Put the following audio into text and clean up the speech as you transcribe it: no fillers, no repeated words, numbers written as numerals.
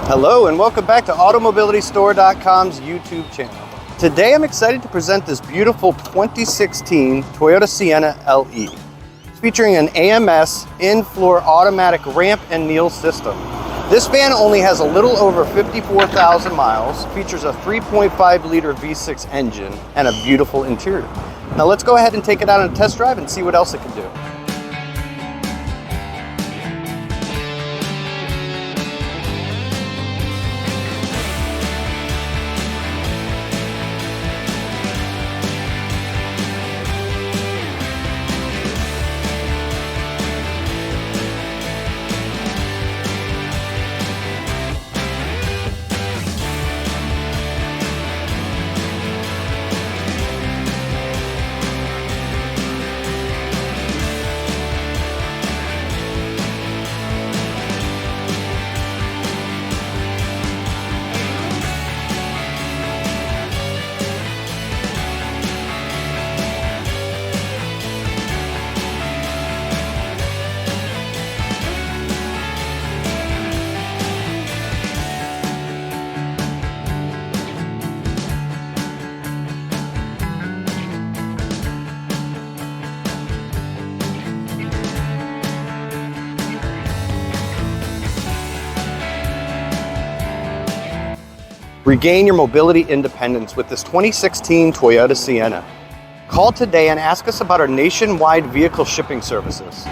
Hello and welcome back to AutoMobilityStore.com's YouTube channel. Today I'm excited to present this beautiful 2016 Toyota Sienna LE. It's featuring an AMS in-floor automatic ramp and kneel system. This van only has a little over 54,000 miles, features a 3.5-liter V6 engine, and a beautiful interior. Now let's go ahead and take it out on a test drive and see what else it can do. Regain your mobility independence with this 2016 Toyota Sienna. Call today and ask us about our nationwide vehicle shipping services.